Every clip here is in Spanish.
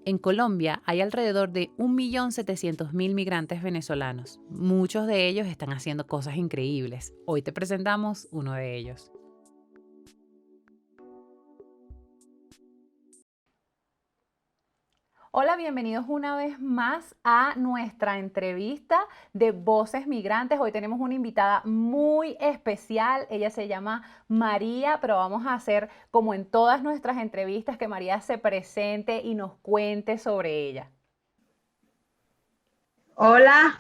En Colombia hay alrededor de 1.700.000 migrantes venezolanos. Muchos de ellos están haciendo cosas increíbles. Hoy te presentamos uno de ellos. Hola, bienvenidos una vez más a nuestra entrevista de Voces Migrantes. Hoy tenemos una invitada muy especial. Ella se llama María, pero vamos a hacer como en todas nuestras entrevistas que María se presente y nos cuente sobre ella. Hola,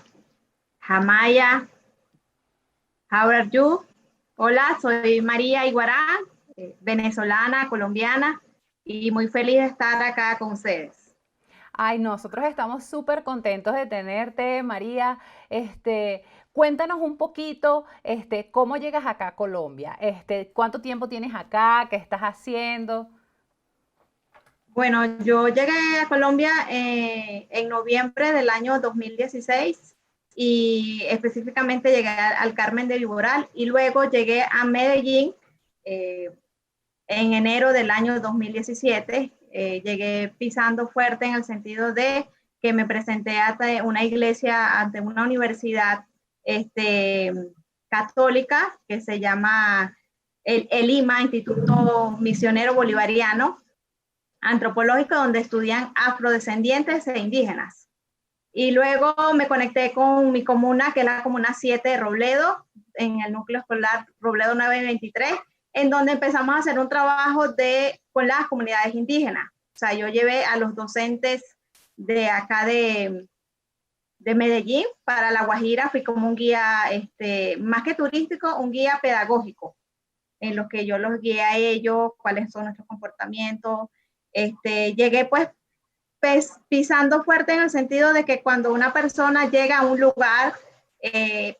Jamaya, how are you? Hola, soy María Iguará, venezolana, colombiana, y muy feliz de estar acá con ustedes. Ay, nosotros estamos súper contentos de tenerte, María. Cuéntanos un poquito, cómo llegas acá a Colombia. ¿Cuánto tiempo tienes acá? ¿Qué estás haciendo? Bueno, yo llegué a Colombia en noviembre del año 2016 y específicamente llegué al Carmen de Viboral y luego llegué a Medellín eh, en enero del año 2017. Llegué pisando fuerte en el sentido de que me presenté ante una iglesia, ante una universidad este, católica que se llama el IMA, Instituto Misionero Bolivariano Antropológico, donde estudian afrodescendientes e indígenas. Y luego me conecté con mi comuna, que es la Comuna 7 de Robledo, en el núcleo escolar Robledo 923, en donde empezamos a hacer un trabajo con las comunidades indígenas. O sea, yo llevé a los docentes de acá de Medellín para La Guajira, fui como un guía, más que turístico, un guía pedagógico, en lo que yo los guié a ellos, cuáles son nuestros comportamientos. Llegué pues pisando fuerte en el sentido de que cuando una persona llega a un lugar,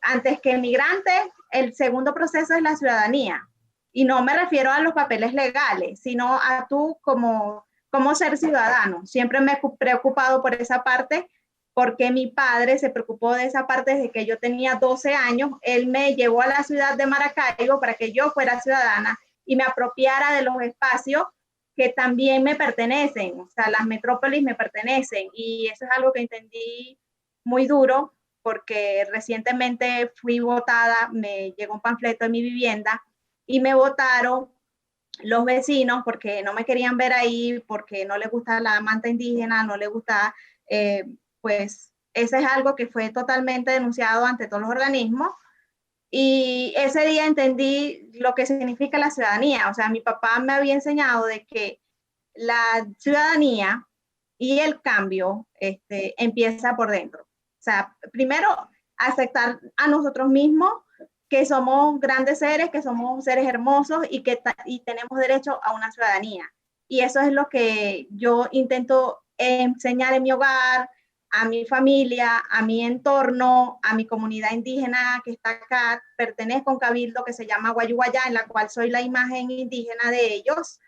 antes que migrante, el segundo proceso es la ciudadanía. Y no me refiero a los papeles legales, sino a tú como ser ciudadano. Siempre me he preocupado por esa parte, porque mi padre se preocupó de esa parte desde que yo tenía 12 años. Él me llevó a la ciudad de Maracaibo para que yo fuera ciudadana y me apropiara de los espacios que también me pertenecen, o sea, las metrópolis me pertenecen, y eso es algo que entendí muy duro porque recientemente fui votada, me llegó un panfleto en mi vivienda y me votaron los vecinos porque no me querían ver ahí, porque no les gusta la manta indígena, no les gusta, pues ese es algo que fue totalmente denunciado ante todos los organismos. Y ese día entendí lo que significa la ciudadanía. O sea, mi papá me había enseñado de que la ciudadanía y el cambio empieza por dentro. O sea, primero aceptar a nosotros mismos que somos grandes seres, que somos seres hermosos y tenemos derecho a una ciudadanía. Y eso es lo que yo intento enseñar en mi hogar, a mi familia, a mi entorno, a mi comunidad indígena que está acá. Pertenezco a un cabildo que se llama Guayuguayá, en la cual soy la imagen indígena de ellos.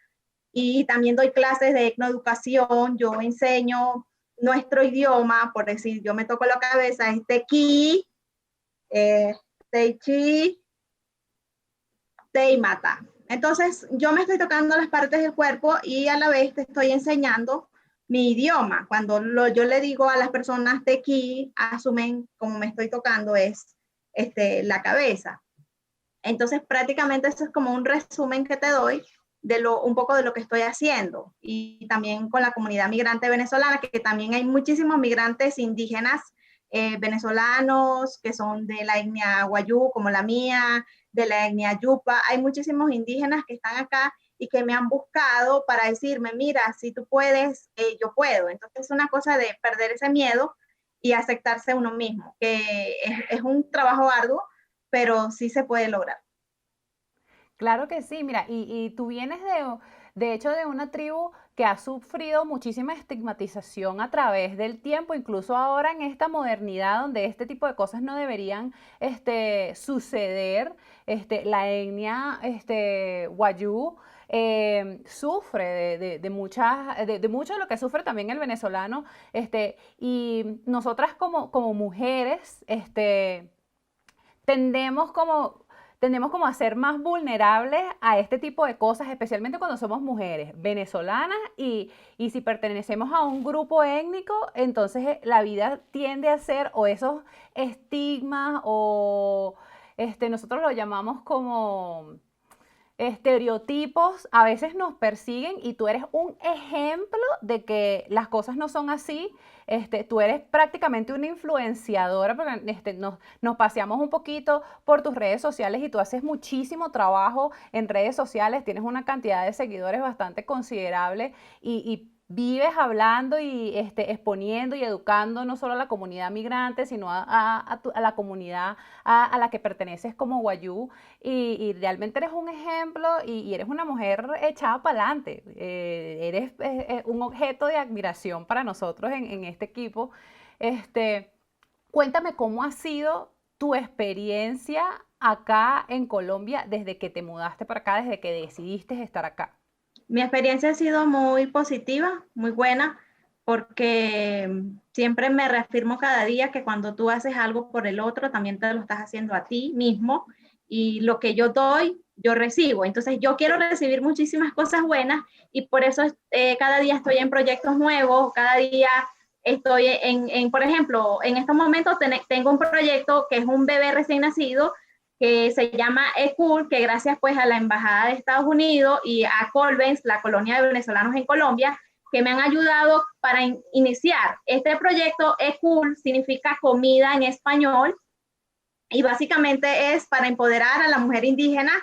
Y también doy clases de etnoeducación. Yo enseño nuestro idioma, por decir, yo me toco la cabeza, es tequi, teichi, teimata. Entonces, yo me estoy tocando las partes del cuerpo y a la vez te estoy enseñando mi idioma. Cuando yo le digo a las personas tequi, asumen como me estoy tocando es la cabeza. Entonces, prácticamente eso es como un resumen que te doy de un poco de lo que estoy haciendo. Y también con la comunidad migrante venezolana, que también hay muchísimos migrantes indígenas venezolanos que son de la etnia Guayú, como la mía, de la etnia Yupa. Hay muchísimos indígenas que están acá y que me han buscado para decirme, mira, si tú puedes, yo puedo. Entonces es una cosa de perder ese miedo y aceptarse uno mismo, que es un trabajo arduo, pero sí se puede lograr. Claro que sí, mira, y tú vienes de hecho de una tribu que ha sufrido muchísima estigmatización a través del tiempo, incluso ahora en esta modernidad donde este tipo de cosas no deberían suceder. La etnia Wayuu sufre de mucho de lo que sufre también el venezolano, y nosotras como mujeres tendemos como tendemos como a ser más vulnerables a este tipo de cosas, especialmente cuando somos mujeres venezolanas y si pertenecemos a un grupo étnico, entonces la vida tiende a ser o esos estigmas o nosotros lo llamamos como estereotipos a veces nos persiguen y tú eres un ejemplo de que las cosas no son así. Tú eres prácticamente una influenciadora porque nos paseamos un poquito por tus redes sociales y tú haces muchísimo trabajo en redes sociales, tienes una cantidad de seguidores bastante considerable y vives hablando y exponiendo y educando no solo a la comunidad migrante, sino a la comunidad a la que perteneces como Wayuu y realmente eres un ejemplo y eres una mujer echada para adelante. Eres un objeto de admiración para nosotros en este equipo. Este, Cuéntame cómo ha sido tu experiencia acá en Colombia desde que te mudaste para acá, desde que decidiste estar acá. Mi experiencia ha sido muy positiva, muy buena, porque siempre me reafirmo cada día que cuando tú haces algo por el otro, también te lo estás haciendo a ti mismo y lo que yo doy, yo recibo. Entonces yo quiero recibir muchísimas cosas buenas y por eso cada día estoy en proyectos nuevos, cada día estoy por ejemplo, en estos momentos tengo un proyecto que es un bebé recién nacido que se llama ECUL, que gracias pues a la Embajada de Estados Unidos y a Colvens, la colonia de venezolanos en Colombia, que me han ayudado para iniciar. Este proyecto ECUL significa comida en español y básicamente es para empoderar a la mujer indígena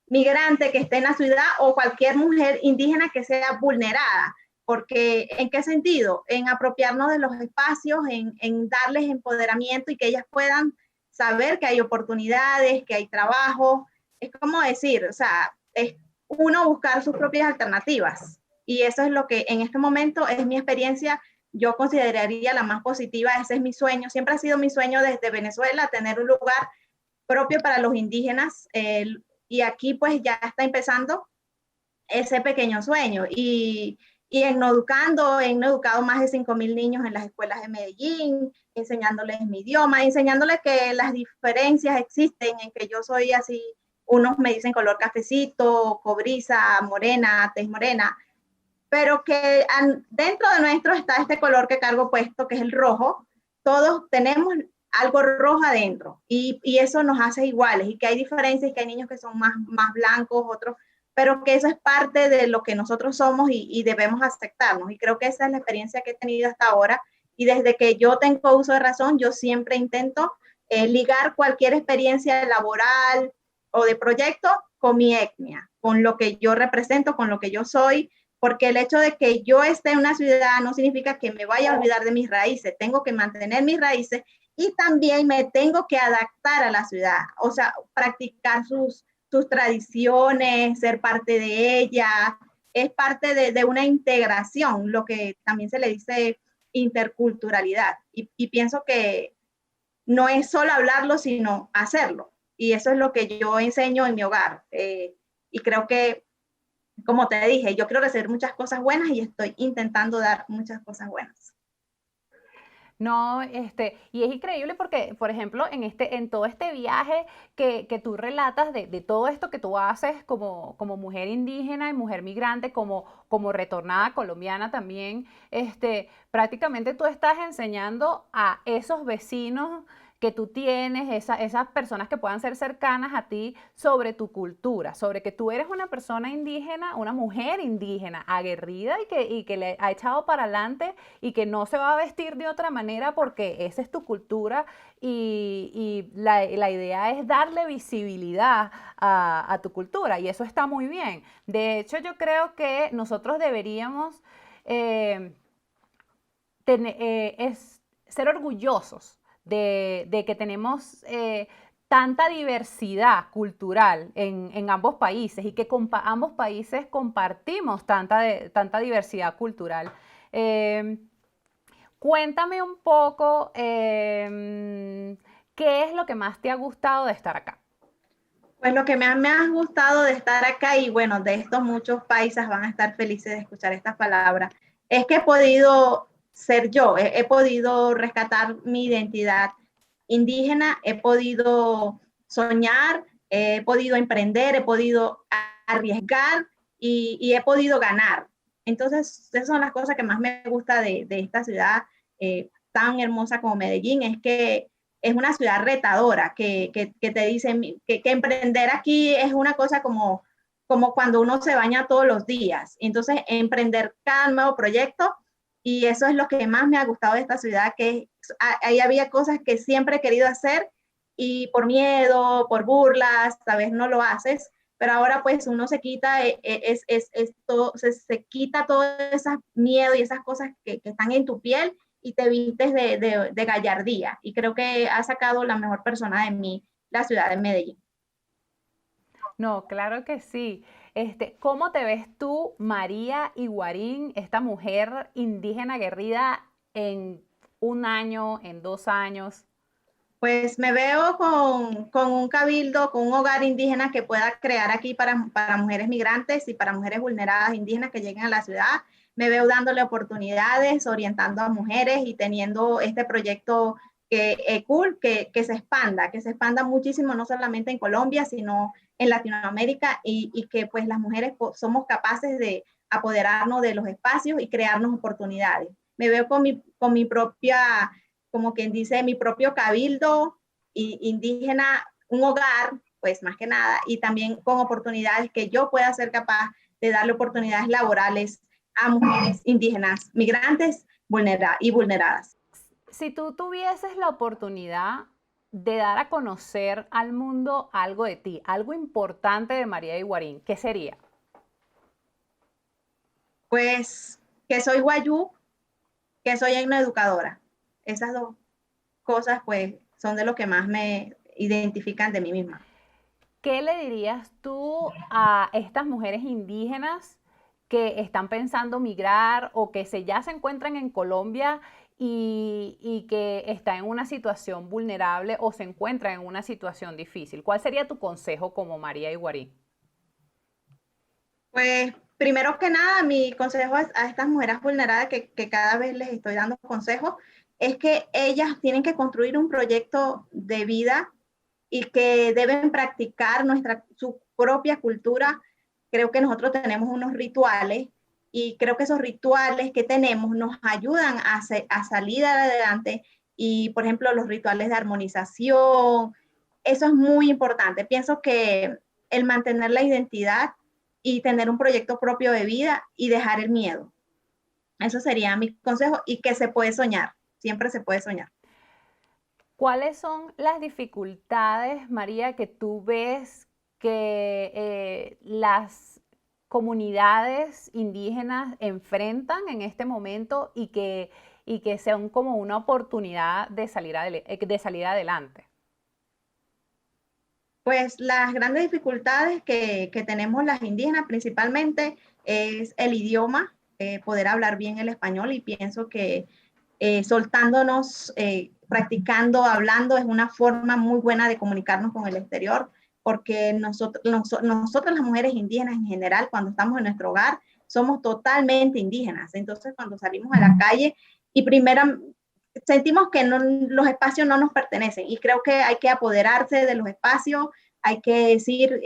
migrante que esté en la ciudad o cualquier mujer indígena que sea vulnerada. Porque, ¿en qué sentido? En apropiarnos de los espacios, en darles empoderamiento y que ellas puedan saber que hay oportunidades, que hay trabajo. Es como decir, o sea, es uno buscar sus propias alternativas. Y eso es lo que en este momento es mi experiencia, yo consideraría la más positiva, ese es mi sueño, siempre ha sido mi sueño desde Venezuela, tener un lugar propio para los indígenas, y aquí pues ya está empezando ese pequeño sueño. Y en Educando, he educado más de 5,000 niños en las escuelas de Medellín, enseñándoles mi idioma, enseñándoles que las diferencias existen, en que yo soy así, unos me dicen color cafecito, cobriza, morena, tez morena, pero que dentro de nuestro está este color que cargo puesto, que es el rojo. Todos tenemos algo rojo adentro y eso nos hace iguales y que hay diferencias y que hay niños que son más blancos, otros, pero que eso es parte de lo que nosotros somos y debemos aceptarnos. Y creo que esa es la experiencia que he tenido hasta ahora y desde que yo tengo uso de razón, yo siempre intento ligar cualquier experiencia laboral o de proyecto con mi etnia, con lo que yo represento, con lo que yo soy, porque el hecho de que yo esté en una ciudad no significa que me vaya a olvidar de mis raíces, tengo que mantener mis raíces y también me tengo que adaptar a la ciudad, o sea, practicar sus tradiciones, ser parte de ella, es parte de una integración, lo que también se le dice interculturalidad. Y pienso que no es solo hablarlo, sino hacerlo. Y eso es lo que yo enseño en mi hogar. Y creo que, como te dije, yo quiero recibir muchas cosas buenas y estoy intentando dar muchas cosas buenas. No, y es increíble porque, por ejemplo, en todo este viaje que tú relatas de todo esto que tú haces como mujer indígena y mujer migrante, como retornada colombiana también, prácticamente tú estás enseñando a esos vecinos que tú tienes, esas personas que puedan ser cercanas a ti sobre tu cultura, sobre que tú eres una persona indígena, una mujer indígena, aguerrida y que le ha echado para adelante y que no se va a vestir de otra manera porque esa es tu cultura y la idea es darle visibilidad a tu cultura y eso está muy bien. De hecho, yo creo que nosotros deberíamos ser orgullosos de que tenemos tanta diversidad cultural en ambos países y que ambos países compartimos tanta diversidad cultural. Eh, Cuéntame un poco qué es lo que más te ha gustado de estar acá. Pues lo que me ha gustado de estar acá y bueno, de estos muchos países van a estar felices de escuchar estas palabras, es que he podido ser yo, he podido rescatar mi identidad indígena, he podido soñar he podido emprender, he podido arriesgar y he podido ganar. Entonces, esas son las cosas que más me gusta de esta ciudad tan hermosa como Medellín, es que es una ciudad retadora, que te dicen que emprender aquí es una cosa como cuando uno se baña todos los días. Entonces, emprender cada nuevo proyecto, y eso es lo que más me ha gustado de esta ciudad, que ahí había cosas que siempre he querido hacer y por miedo, por burlas, sabes, no lo haces, pero ahora pues uno se quita, todo, se quita todo ese miedo y esas cosas que están en tu piel y te vistes de gallardía. Y creo que ha sacado la mejor persona de mí la ciudad de Medellín. No, claro que sí. ¿Cómo te ves tú, María Higuarín, esta mujer indígena aguerrida en un año, en 2 años? Pues me veo con un cabildo, con un hogar indígena que pueda crear aquí para mujeres migrantes y para mujeres vulneradas indígenas que lleguen a la ciudad. Me veo dándole oportunidades, orientando a mujeres y teniendo este proyecto cool que se expanda muchísimo, no solamente en Colombia, sino en Latinoamérica y que pues las mujeres somos capaces de apoderarnos de los espacios y crearnos oportunidades. Me veo con mi propia, como quien dice, mi propio cabildo indígena, un hogar, pues más que nada, y también con oportunidades que yo pueda ser capaz de darle oportunidades laborales a mujeres indígenas, migrantes y vulneradas. Si tú tuvieses la oportunidad de dar a conocer al mundo algo de ti, algo importante de María Higuarín, ¿qué sería? Pues que soy guayú, que soy una educadora. Esas dos cosas pues son de lo que más me identifican de mí misma. ¿Qué le dirías tú a estas mujeres indígenas que están pensando migrar o que ya se encuentran en Colombia y que están en una situación vulnerable o se encuentran en una situación difícil? ¿Cuál sería tu consejo como María Higuarín? Pues primero que nada, mi consejo a estas mujeres vulneradas que cada vez les estoy dando consejos es que ellas tienen que construir un proyecto de vida y que deben practicar su propia cultura. Creo que nosotros tenemos unos rituales y creo que esos rituales que tenemos nos ayudan a salir adelante y, por ejemplo, los rituales de armonización, eso es muy importante. Pienso que el mantener la identidad y tener un proyecto propio de vida y dejar el miedo. Eso sería mi consejo y que se puede soñar, siempre se puede soñar. ¿Cuáles son las dificultades, María, que tú ves que las comunidades indígenas enfrentan en este momento y que sean como una oportunidad de salir adelante? Pues las grandes dificultades que tenemos las indígenas principalmente es el idioma, poder hablar bien el español, y pienso que soltándonos, practicando, hablando es una forma muy buena de comunicarnos con el exterior, porque nosotras las mujeres indígenas en general, cuando estamos en nuestro hogar, somos totalmente indígenas. Entonces, cuando salimos a la calle y primero sentimos que los espacios no nos pertenecen, y creo que hay que apoderarse de los espacios, hay que decir,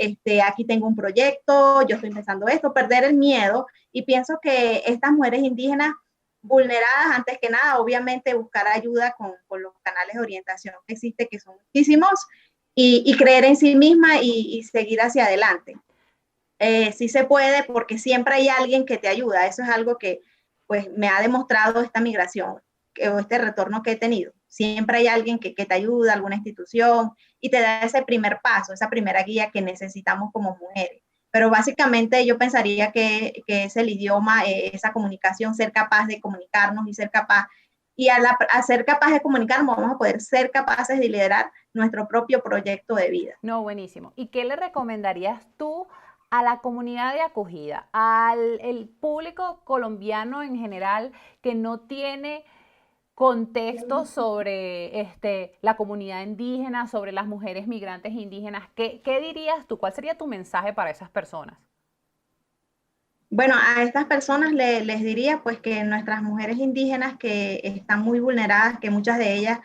aquí tengo un proyecto, yo estoy empezando esto, perder el miedo, y pienso que estas mujeres indígenas vulneradas, antes que nada, obviamente buscar ayuda con los canales de orientación que existen, que son muchísimos, y creer en sí misma y seguir hacia adelante. Sí se puede, porque siempre hay alguien que te ayuda. Eso es algo que pues me ha demostrado esta migración o este retorno que he tenido. Siempre hay alguien que te ayuda, alguna institución, y te da ese primer paso, esa primera guía que necesitamos como mujeres. Pero básicamente yo pensaría que es el idioma, esa comunicación, ser capaz de comunicarnos y ser capaz, y a ser capaz de comunicarnos vamos a poder ser capaces de liderar nuestro propio proyecto de vida. No, buenísimo. ¿Y qué le recomendarías tú a la comunidad de acogida, al el público colombiano en general que no tiene contexto sobre la comunidad indígena, sobre las mujeres migrantes indígenas? ¿Qué dirías tú? ¿Cuál sería tu mensaje para esas personas? Bueno, a estas personas les diría pues que nuestras mujeres indígenas que están muy vulneradas, que muchas de ellas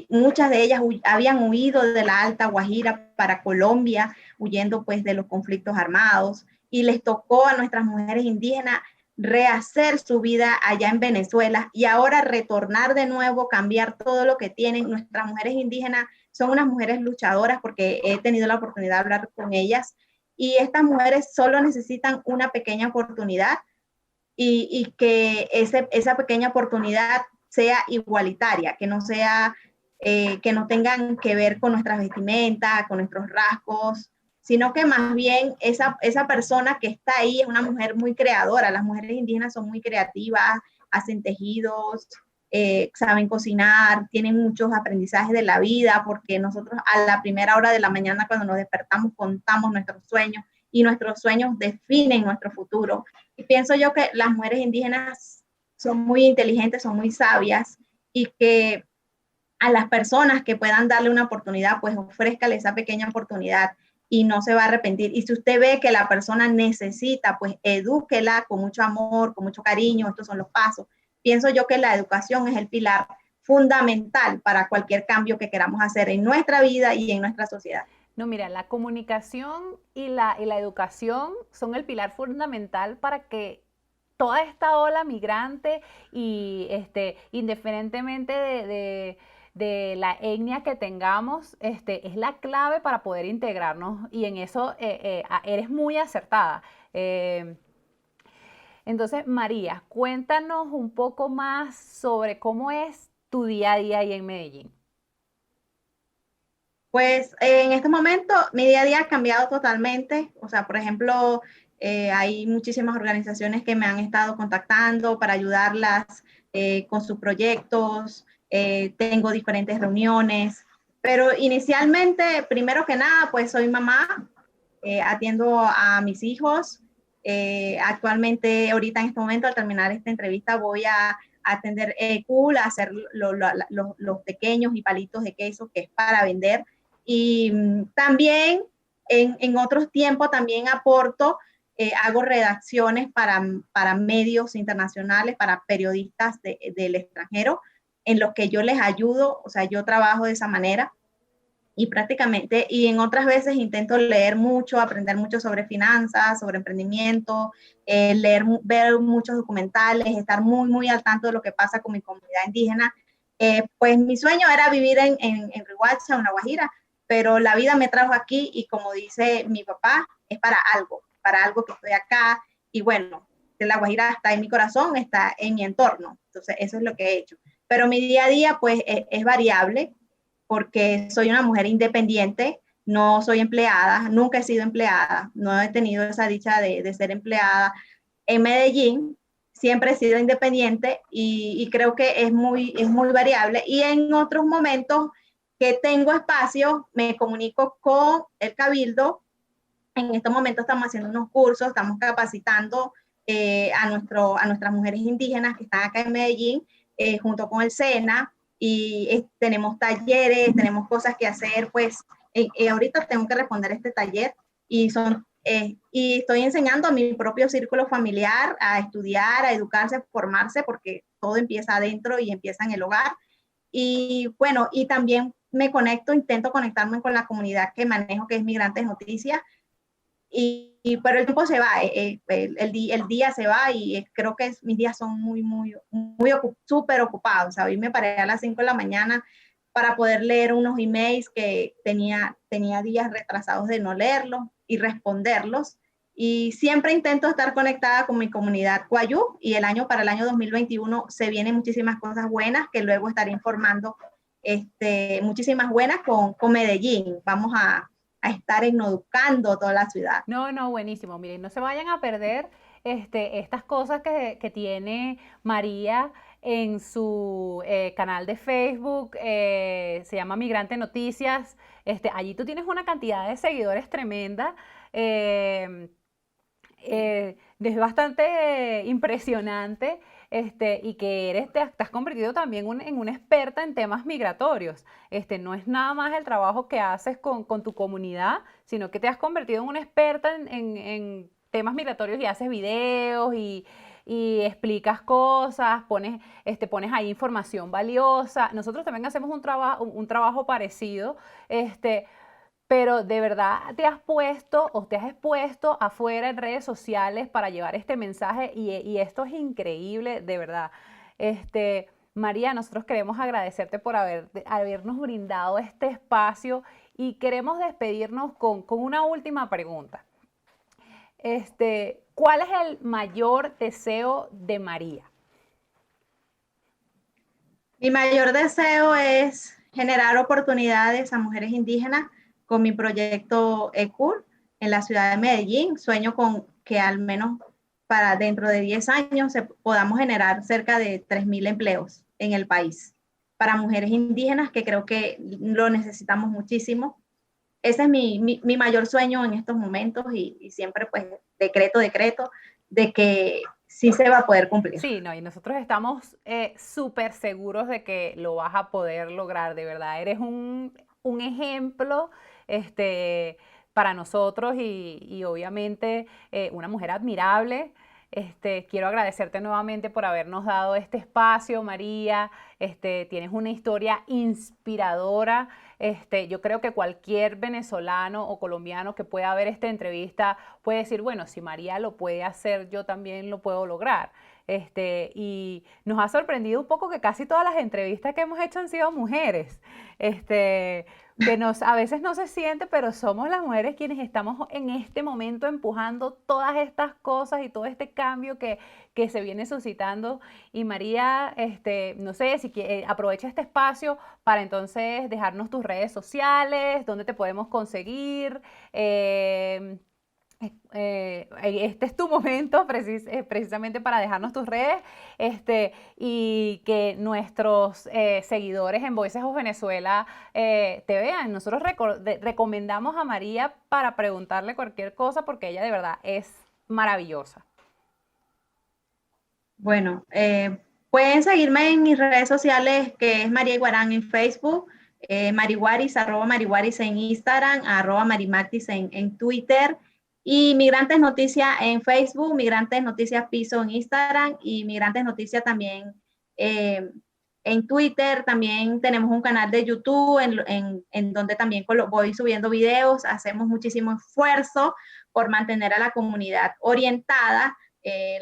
muchas de ellas habían huido de la Alta Guajira para Colombia, huyendo pues de los conflictos armados, y les tocó a nuestras mujeres indígenas rehacer su vida allá en Venezuela y ahora retornar de nuevo, cambiar todo lo que tienen. Nuestras mujeres indígenas son unas mujeres luchadoras porque he tenido la oportunidad de hablar con ellas y estas mujeres solo necesitan una pequeña oportunidad y que esa pequeña oportunidad sea igualitaria, que no sea, que no tengan que ver con nuestras vestimentas, con nuestros rasgos, sino que más bien esa persona que está ahí es una mujer muy creadora. Las mujeres indígenas son muy creativas, hacen tejidos, saben cocinar, tienen muchos aprendizajes de la vida, porque nosotros a la primera hora de la mañana cuando nos despertamos contamos nuestros sueños y nuestros sueños definen nuestro futuro. Y pienso yo que las mujeres indígenas son muy inteligentes, son muy sabias y que a las personas que puedan darle una oportunidad, pues ofrézcale esa pequeña oportunidad y no se va a arrepentir. Y si usted ve que la persona necesita, pues edúquela con mucho amor, con mucho cariño, estos son los pasos. Pienso yo que la educación es el pilar fundamental para cualquier cambio que queramos hacer en nuestra vida y en nuestra sociedad. No, mira, la comunicación y la educación son el pilar fundamental para que toda esta ola migrante y indiferentemente de la etnia que tengamos, es la clave para poder integrarnos y en eso eres muy acertada. Eh, entonces, María, cuéntanos un poco más sobre cómo es tu día a día ahí en Medellín. Pues en este momento mi día a día ha cambiado totalmente. O sea, por ejemplo, hay muchísimas organizaciones que me han estado contactando para ayudarlas con sus proyectos. Tengo diferentes reuniones, pero inicialmente, primero que nada, pues soy mamá, atiendo a mis hijos. Actualmente, ahorita en este momento, al terminar esta entrevista, voy a atender cool, a hacer los pequeños y palitos de queso que es para vender y también en otros tiempos también aporto, hago redacciones para medios internacionales, para periodistas del extranjero, en los que yo les ayudo, o sea, yo trabajo de esa manera y prácticamente, y en otras veces intento leer mucho, aprender mucho sobre finanzas, sobre emprendimiento, ver muchos documentales, estar muy al tanto de lo que pasa con mi comunidad indígena. Pues mi sueño era vivir en Riohacha, en La Guajira, pero la vida me trajo aquí y como dice mi papá, es para algo que estoy acá y bueno, La Guajira está en mi corazón, está en mi entorno, entonces eso es lo que he hecho. Pero mi día a día pues es variable porque soy una mujer independiente, no soy empleada, nunca he sido empleada, no he tenido esa dicha de ser empleada. En Medellín siempre he sido independiente y creo que es muy variable y en otros momentos que tengo espacio, me comunico con el Cabildo. En estos momentos estamos haciendo unos cursos, estamos capacitando a nuestras mujeres indígenas que están acá en Medellín, junto con el SENA, y tenemos talleres, tenemos cosas que hacer, pues ahorita tengo que responder este taller y estoy enseñando a mi propio círculo familiar a estudiar, a educarse, a formarse, porque todo empieza adentro y empieza en el hogar. Y bueno, y también me conecto, intento conectarme con la comunidad que manejo, que es Migrantes Noticias, pero el tiempo se va, el día se va y creo que mis días son súper ocupados. O sea, hoy me paré a las 5 de la mañana para poder leer unos emails que tenía días retrasados de no leerlos y responderlos. Y siempre intento estar conectada con mi comunidad Cuayú y para el año 2021 se vienen muchísimas cosas buenas que luego estaré informando, muchísimas buenas con Medellín. Vamos a estar educando toda la ciudad. No, no, buenísimo. Miren, no se vayan a perder estas cosas que tiene María en su canal de Facebook, se llama Migrante Noticias. Allí tú tienes una cantidad de seguidores tremenda. eh, es bastante impresionante y que te has convertido también en una experta en temas migratorios. No es nada más el trabajo que haces con tu comunidad, sino que te has convertido en una experta en temas migratorios y haces videos y explicas cosas, pones ahí información valiosa. Nosotros también hacemos un trabajo parecido, pero de verdad te has puesto o te has expuesto afuera en redes sociales para llevar este mensaje y esto es increíble, de verdad. María, nosotros queremos agradecerte por habernos brindado este espacio y queremos despedirnos con una última pregunta. ¿Cuál es el mayor deseo de María? Mi mayor deseo es generar oportunidades a mujeres indígenas con mi proyecto ECUR en la ciudad de Medellín. Sueño con que al menos para dentro de 10 años podamos generar cerca de 3.000 empleos en el país para mujeres indígenas, que creo que lo necesitamos muchísimo. Ese es mi mayor sueño en estos momentos y siempre pues decreto de que sí se va a poder cumplir. Sí, no, y nosotros estamos súper seguros de que lo vas a poder lograr, de verdad. Eres un ejemplo para nosotros y obviamente una mujer admirable. Quiero agradecerte nuevamente por habernos dado este espacio, María. Tienes una historia inspiradora. Yo creo que cualquier venezolano o colombiano que pueda ver esta entrevista puede decir, bueno, si María lo puede hacer, yo también lo puedo lograr. Y nos ha sorprendido un poco que casi todas las entrevistas que hemos hecho han sido mujeres. A veces no se siente, pero somos las mujeres quienes estamos en este momento empujando todas estas cosas y todo este cambio que se viene suscitando. Y María, no sé si aprovecha este espacio para entonces dejarnos tus redes sociales, dónde te podemos conseguir. Este es tu momento precisamente para dejarnos tus redes y que nuestros seguidores en Voices of Venezuela te vean. Nosotros recomendamos a María para preguntarle cualquier cosa porque ella de verdad es maravillosa. Bueno, pueden seguirme en mis redes sociales, que es María Iguarán en Facebook, Marihuaris, @Marihuaris en Instagram, @Marimactis en Twitter, y Migrantes Noticias en Facebook, Migrantes Noticias Piso en Instagram y Migrantes Noticias también en Twitter. También tenemos un canal de YouTube en donde también voy subiendo videos. Hacemos muchísimo esfuerzo por mantener a la comunidad orientada.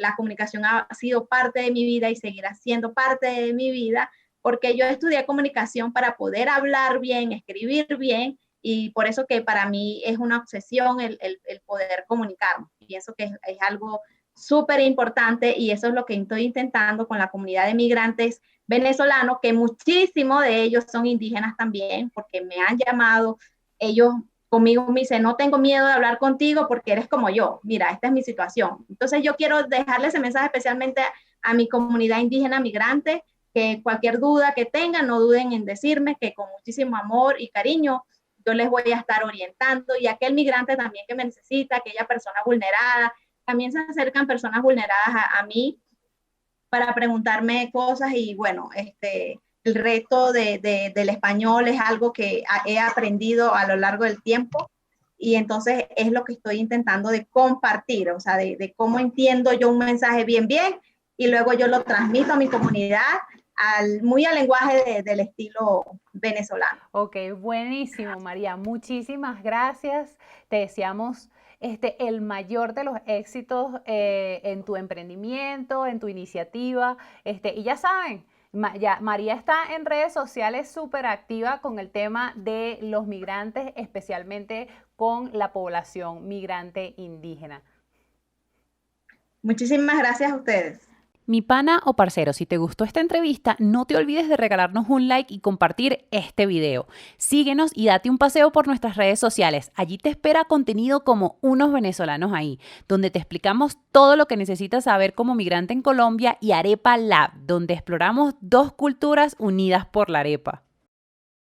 La comunicación ha sido parte de mi vida y seguirá siendo parte de mi vida, porque yo estudié comunicación para poder hablar bien, escribir bien, y por eso que para mí es una obsesión el poder comunicarme. Pienso que es algo súper importante y eso es lo que estoy intentando con la comunidad de migrantes venezolanos, que muchísimos de ellos son indígenas también, porque me han llamado, ellos conmigo me dicen, no tengo miedo de hablar contigo porque eres como yo, mira, esta es mi situación. Entonces yo quiero dejarle ese mensaje especialmente a mi comunidad indígena migrante, que cualquier duda que tengan, no duden en decirme, que con muchísimo amor y cariño yo les voy a estar orientando, y aquel migrante también que me necesita, aquella persona vulnerada, también se acercan personas vulneradas a mí para preguntarme cosas, y bueno, el reto del español es algo que he aprendido a lo largo del tiempo, y entonces es lo que estoy intentando de compartir, o sea, de cómo entiendo yo un mensaje bien, y luego yo lo transmito a mi comunidad muy al lenguaje del estilo venezolano. Ok, buenísimo, María. Muchísimas gracias. Te deseamos el mayor de los éxitos en tu emprendimiento, en tu iniciativa. Y ya saben, María está en redes sociales súper activa con el tema de los migrantes, especialmente con la población migrante indígena. Muchísimas gracias a ustedes. Mi pana o parcero, si te gustó esta entrevista, no te olvides de regalarnos un like y compartir este video. Síguenos y date un paseo por nuestras redes sociales. Allí te espera contenido como Unos Venezolanos Ahí, donde te explicamos todo lo que necesitas saber como migrante en Colombia, y Arepa Lab, donde exploramos dos culturas unidas por la arepa.